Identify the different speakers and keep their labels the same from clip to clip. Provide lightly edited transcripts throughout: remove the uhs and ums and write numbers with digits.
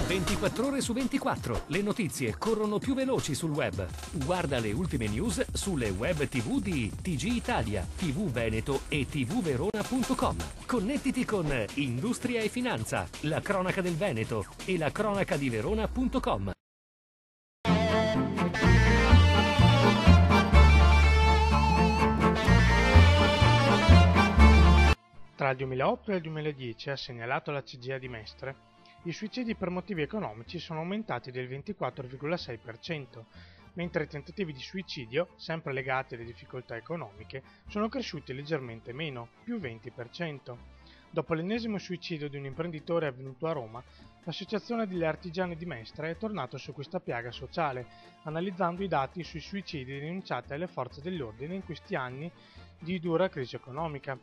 Speaker 1: 24 ore su 24, le notizie corrono più veloci sul web. Guarda le ultime news sulle web TV di TG Italia, TV Veneto e tvverona.com. Connettiti con Industria e Finanza, la cronaca del Veneto e la cronaca di Verona.com.
Speaker 2: Tra il 2008 e il 2010, ha segnalato la CGIA di Mestre, i suicidi per motivi economici sono aumentati del 24,6%, mentre i tentativi di suicidio, sempre legati alle difficoltà economiche, sono cresciuti leggermente meno, più 20%. Dopo l'ennesimo suicidio di un imprenditore avvenuto a Roma, l'Associazione degli Artigiani di Mestre è tornata su questa piaga sociale, analizzando i dati sui suicidi denunciati alle forze dell'ordine in questi anni di dura crisi economica.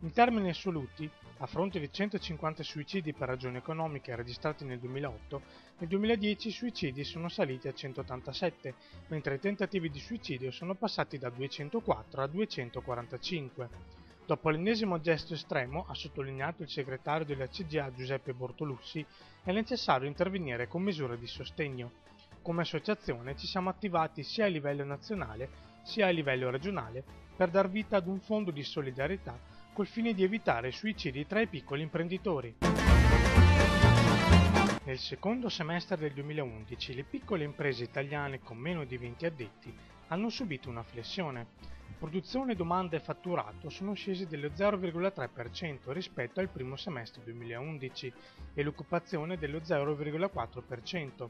Speaker 2: In termini assoluti, a fronte di 150 suicidi per ragioni economiche registrati nel 2008, nel 2010 i suicidi sono saliti a 187, mentre i tentativi di suicidio sono passati da 204 a 245. Dopo l'ennesimo gesto estremo, ha sottolineato il segretario della CGIA Giuseppe Bortolussi, è necessario intervenire con misure di sostegno. Come associazione ci siamo attivati sia a livello nazionale sia a livello regionale per dar vita ad un fondo di solidarietà col fine di evitare suicidi tra i piccoli imprenditori. Nel secondo semestre del 2011 le piccole imprese italiane con meno di 20 addetti hanno subito una flessione. Produzione, domanda e fatturato sono scesi dello 0,3% rispetto al primo semestre 2011 e l'occupazione dello 0,4%.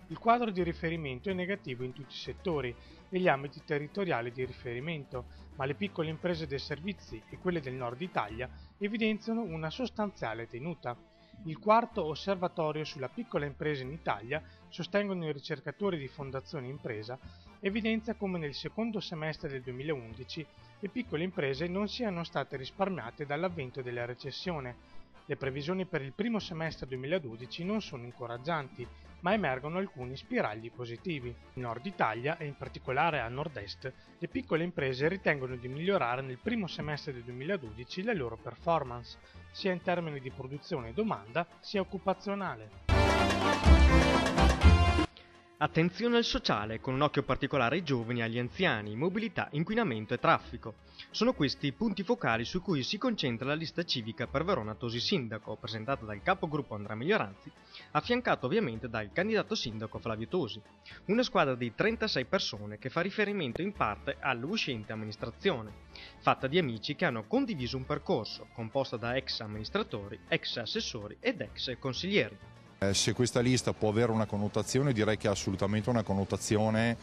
Speaker 2: Il quadro di riferimento è negativo in tutti i settori e gli ambiti territoriali di riferimento, ma le piccole imprese dei servizi e quelle del nord Italia evidenziano una sostanziale tenuta. Il quarto osservatorio sulla piccola impresa in Italia, sostengono i ricercatori di Fondazione Impresa, evidenzia come nel secondo semestre del 2011 le piccole imprese non siano state risparmiate dall'avvento della recessione. Le previsioni per il primo semestre 2012 non sono incoraggianti, ma emergono alcuni spiragli positivi. In Nord Italia, e in particolare a Nord-Est, le piccole imprese ritengono di migliorare nel primo semestre del 2012 le loro performance, sia in termini di produzione e domanda, sia occupazionale.
Speaker 3: Attenzione al sociale, con un occhio particolare ai giovani e agli anziani, mobilità, inquinamento e traffico. Sono questi i punti focali su cui si concentra la lista civica per Verona Tosi Sindaco, presentata dal capogruppo Andrea Miglioranzi, affiancato ovviamente dal candidato sindaco Flavio Tosi. Una squadra di 36 persone che fa riferimento in parte all'uscente amministrazione, fatta di amici che hanno condiviso un percorso, composta da ex amministratori, ex assessori ed ex consiglieri.
Speaker 4: Se questa lista può avere una connotazione, direi che ha assolutamente una connotazione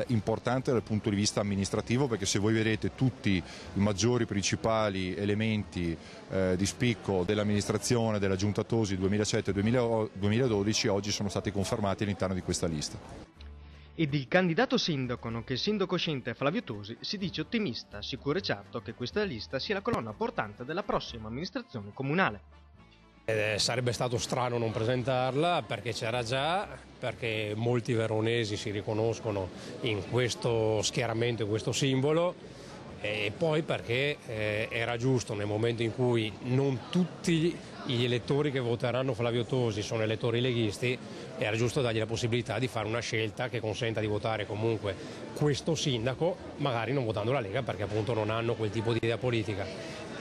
Speaker 4: importante dal punto di vista amministrativo, perché se voi vedete tutti i maggiori principali elementi di spicco dell'amministrazione della Giunta Tosi 2007-2012 oggi sono stati confermati all'interno di questa lista.
Speaker 3: Ed il candidato sindaco, nonché sindaco uscente Flavio Tosi, si dice ottimista, sicuro e certo che questa lista sia la colonna portante della prossima amministrazione comunale.
Speaker 5: Sarebbe stato strano non presentarla perché c'era già, perché molti veronesi si riconoscono in questo schieramento, in questo simbolo, e poi perché era giusto nel momento in cui non tutti gli elettori che voteranno Flavio Tosi sono elettori leghisti, era giusto dargli la possibilità di fare una scelta che consenta di votare comunque questo sindaco, magari non votando la Lega perché appunto non hanno quel tipo di idea politica.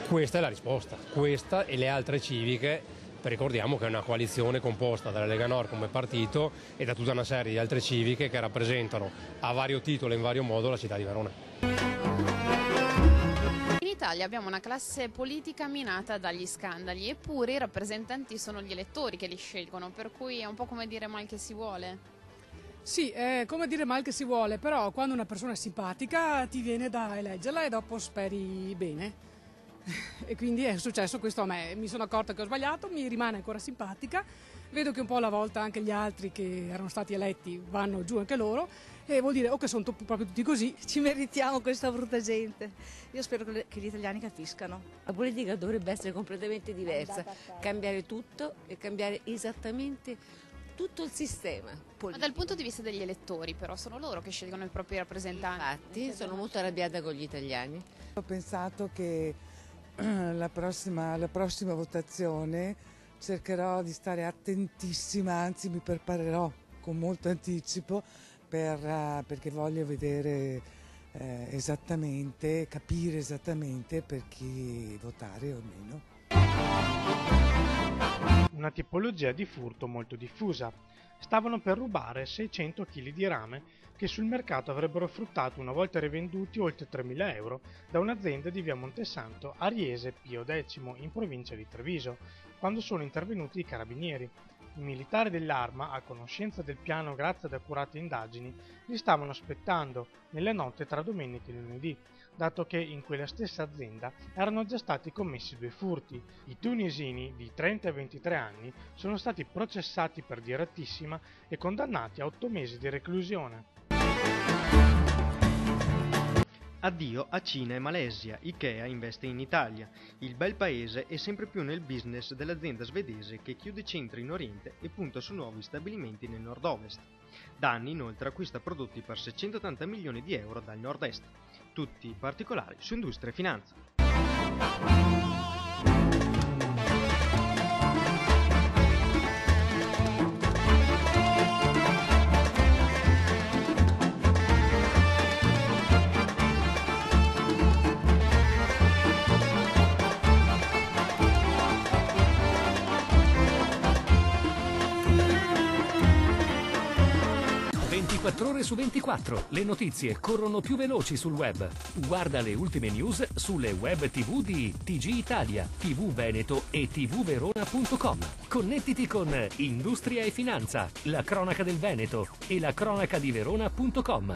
Speaker 5: Questa è la risposta, questa e le altre civiche. Ricordiamo che è una coalizione composta dalla Lega Nord come partito e da tutta una serie di altre civiche che rappresentano a vario titolo e in vario modo la città di Verona.
Speaker 6: In Italia abbiamo una classe politica minata dagli scandali, eppure i rappresentanti sono gli elettori che li scelgono, per cui è un po' come dire mal che si vuole.
Speaker 7: Sì, è come dire mal che si vuole, però quando una persona è simpatica ti viene da eleggerla e dopo speri bene. E quindi è successo questo a me, mi sono accorta che ho sbagliato, mi rimane ancora simpatica, vedo che un po' alla volta anche gli altri che erano stati eletti vanno giù anche loro e vuol dire che sono proprio tutti così.
Speaker 8: Ci meritiamo questa brutta gente, io spero che gli italiani capiscano.
Speaker 9: La politica dovrebbe essere completamente diversa, cambiare tutto e cambiare esattamente tutto il sistema politico.
Speaker 6: Ma dal punto di vista degli elettori però sono loro che scelgono i propri rappresentanti.
Speaker 9: Infatti sono molto arrabbiata con gli italiani.
Speaker 10: Ho pensato che la prossima votazione cercherò di stare attentissima, anzi mi preparerò con molto anticipo perché voglio vedere esattamente, capire esattamente per chi votare o meno.
Speaker 2: Una tipologia di furto molto diffusa. Stavano per rubare 600 kg di rame che sul mercato avrebbero fruttato una volta rivenduti oltre 3.000 euro da un'azienda di via Montesanto a Riese Pio X in provincia di Treviso, quando sono intervenuti i carabinieri. I militari dell'Arma, a conoscenza del piano grazie ad accurate indagini, li stavano aspettando nella notte tra domenica e lunedì, dato che in quella stessa azienda erano già stati commessi 2 furti. I tunisini di 30 e 23 anni sono stati processati per direttissima e condannati a 8 mesi di reclusione.
Speaker 3: Addio a Cina e Malesia, Ikea investe in Italia. Il bel paese è sempre più nel business dell'azienda svedese che chiude centri in Oriente e punta su nuovi stabilimenti nel nord-ovest. Da anni inoltre acquista prodotti per 680 milioni di euro dal nord-est. Tutti particolari su industria e finanza.
Speaker 1: 24 ore su 24, le notizie corrono più veloci sul web. Guarda le ultime news sulle web TV di TG Italia, TV Veneto e tvverona.com. Connettiti con Industria e Finanza, la cronaca del Veneto e la cronaca di Verona.com.